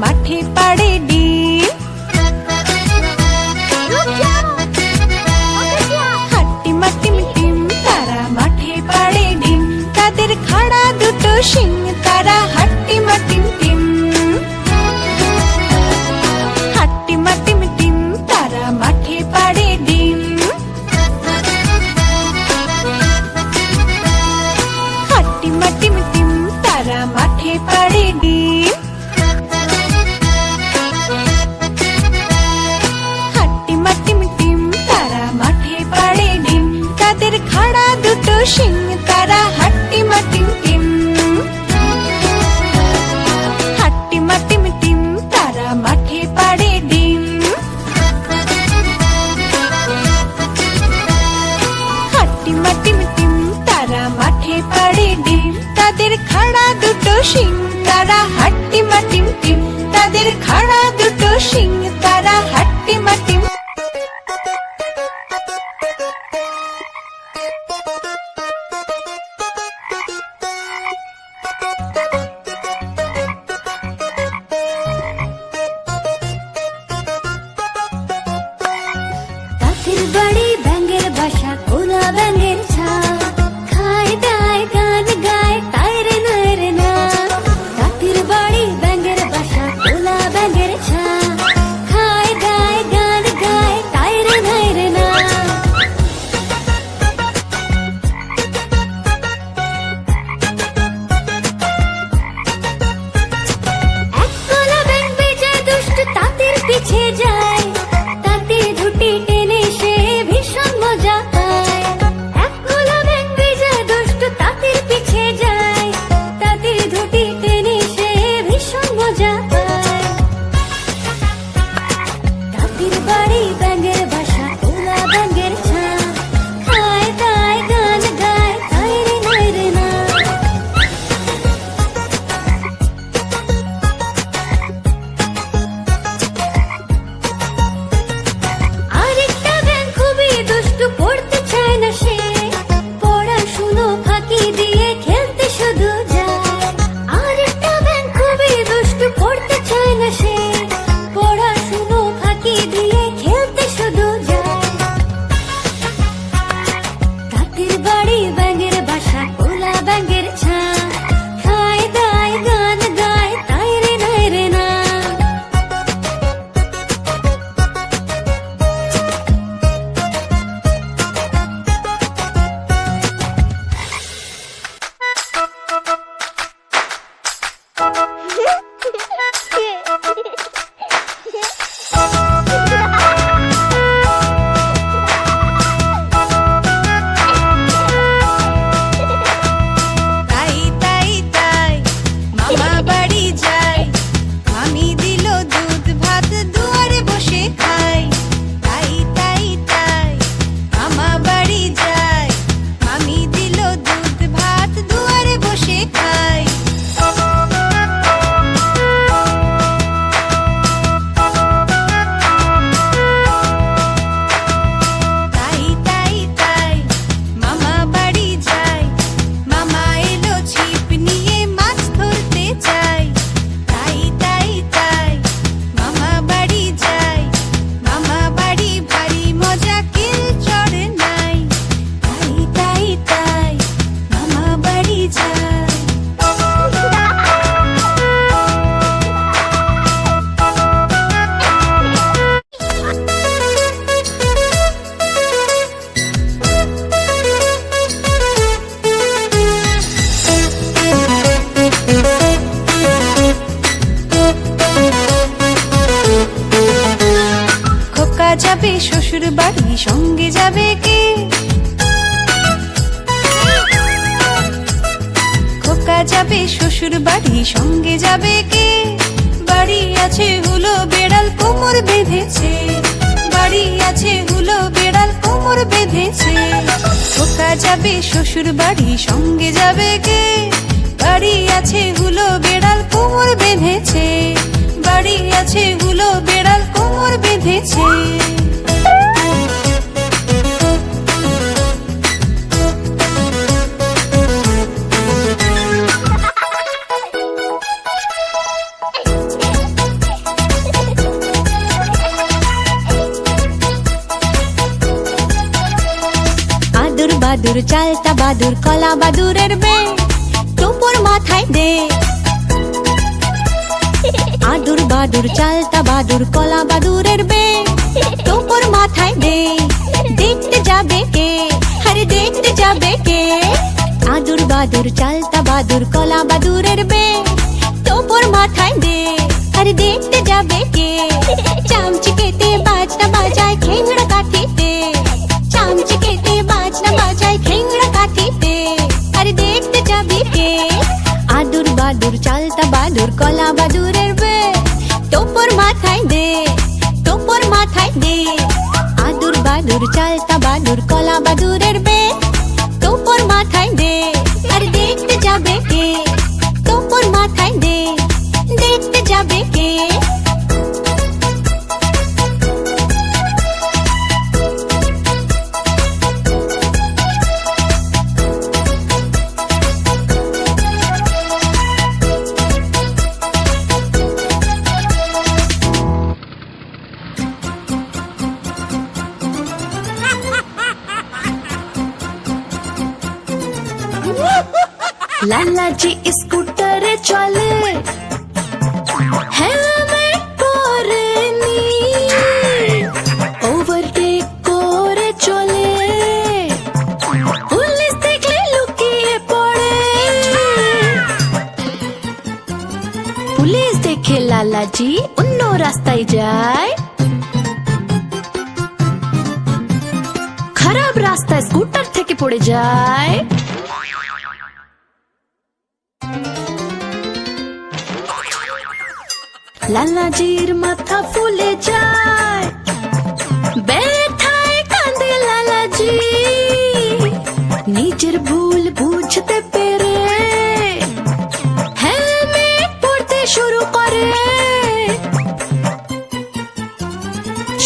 মাঠে পাড়ে ডিম, হাট্টিমা টিম টিম তারা মাঠে পাড়ে ডিম, তাদের খাড়া দুটো শিং তারা হাট্টিমা টিম টিম। হাট্টিমা টিম টিম তারা মাঠে পাড়ে ডিম, হাট্টিমা টিম টিম তারা মাঠে পাড়ে ডিম। খাড়া দুটো শিং তারা হাট্টিমা টিম টিম। হাট্টিমা টিম টিম তারা মাঠে পাড়ে ডিম, হাট্টিমা টিম টিম তারা মাঠে পাড়ে ডিম, তাদের খাড়া দুটো শিং তারা হাট্টিমা টিম টিম, তাদের খাড়া দুটো শিং তারা হাট্টিমা টিম। বাড়ি ব্যাঙের বাসা কোলা ব্যাঙের ছা, খায় দায় গান গায় তাই রে নয় রে না। তাঁতির বাড়ি ব্যাঙের বাসা কোলা ব্যাঙের ছা, খায় দায় গান গায় তাই রে নয় রে না। এক কোলা ব্যাঙ বেজে দুষ্ট তাঁতির পিছে যায়, তাঁতি ধুটি টেনে সে ভীষণ মজা পায়। এক কোলা ব্যাঙ বেজে দুষ্ট তাঁতির পিছে যায়, তাঁতি ধুটি টেনে সে ভীষণ মজা পায়। তাঁতির বাড়ি ব্যাঙের বাসা কোলা ব্যাঙের ছা, খায় দায় গান গায় তাই রে নয় রে না। আরেকটা ব্যাঙ খুবই দুষ্টু, পড়তে চায় না সে, পড়াশুনো ফাঁকি দিয়ে খেলতে শুধু যায়। আরেকটা ব্যাঙ খুবই দুষ্টু, পড়তে চায় না সে, পড়াশুনো ফাঁকি দিয়ে খেলতে শুধু যায়। তাঁতির বাড়ি ব্যাঙের বাসা কোলা ব্যাঙের ছা, খায় দায় গান গায় তাই রে নয় রে না। তাই তাই তাই মামা বাড়ি যাই, মামি দিল দুধ ভাত দুয়ারে বসে খাই। তাই তাই তাই মামা বাড়ি যাই, মামি দিল দুধ ভাত দুয়ারে বসে খাই। তাই তাই তাই মামা বাড়ি যাই, মামা এলো ছিপ নিয়ে মাছ ধরতে চাই। তাই তাই তাই মামা বাড়ি যাই, মামা বাড়ি ভারী মজা কিল চড়ে নাই। তাই তাই তাই মামা বাড়ি যাই। খোকা যাবে শ্বশুর বাড়ি, সঙ্গে যাবে কে? খোকা যাবে শ্বশুর বাড়ি, সঙ্গে যাবে কে? বাড়ি আছে হুলো বেড়াল কোমর বেঁধেছে, বাড়ি আছে হুলো বেড়াল কোমর বেঁধেছে। খোকা যাবে শ্বশুর বাড়ি, সঙ্গে যাবে কে? বাড়ি আছে হুলো বেড়াল কোমর বেঁধেছে, বাড়ি আছে হুলো বাদুর চালতা বাদুর কলা বাদুরের বে টোপর মাথায় দে আদুর বাদুর চালতা বাদুর কলা বাদুরের বে টোপর মাথায় দে দেখতে যাবে কে আরে দেখতে যাবে কে আদুর বাদুর চালতা বাদুর কলা বাদুরের বে টোপর মাথায় দে আরে দেখতে যাবে কে চামচিকেতে বাজনা বাজায় খেংড়া কাঠিতে চামচিকেতে বাজনা বাজায় খেংড়া কাঠিতে আরে দেখতে যাবে কে আদুর বাদুর চালতা বাদুর কলা বাদুরের বে টোপর মাথায় দে টোপর মাথায় দে আদুর বাদুর চালতা বাদুর কলা বাদুরের বে টোপর মাথায় দে আরে দেখতে যাবে কে টোপর মাথায় দে দেখতে যাবে কে লালা জি স্কুটারে চলে হেলমেট পরেনি ওভারটেক করে চলে পুলিশ দেখলে লুকিয়ে পড়ে পুলিশ দেখে লালাজি অন্য রাস্তায় যায় খারাপ রাস্তায় স্কুটার থেকে পড়ে যায় লালাজির মাথা ফুলে যায় ব্যথায় কাঁদে লালাজি নিজের ভুল বুঝতে পেরে হেলমেট পরতে শুরু করে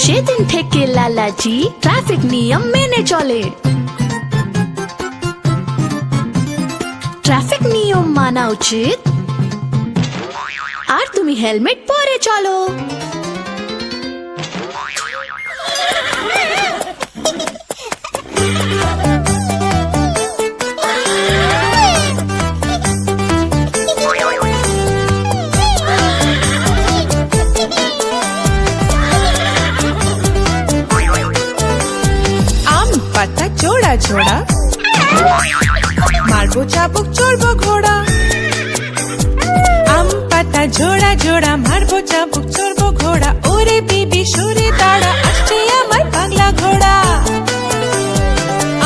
সেদিন থেকে লালাজি ট্রাফিক নিয়ম মেনে চলে ট্রাফিক নিয়ম মানা উচিত আর তুমি হেলমেট পরে চলো আম পাতা জোড়া জোড়া মারবো চাবুক চড়বো ঘোড়া আম পাতা জোড়া জোড়া মারবো চাবুক চড়বো ঘোড়া ওরে বিবি সরে দাঁড়া আসছে আমার পাগলা ঘোড়া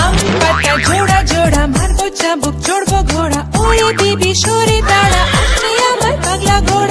আম পাতা জোড়া জোড়া মারবো চাবুক চড়বো ঘোড়া ওরে বিবি সরে দাঁড়া আসছে আমার পাগলা ঘোড়া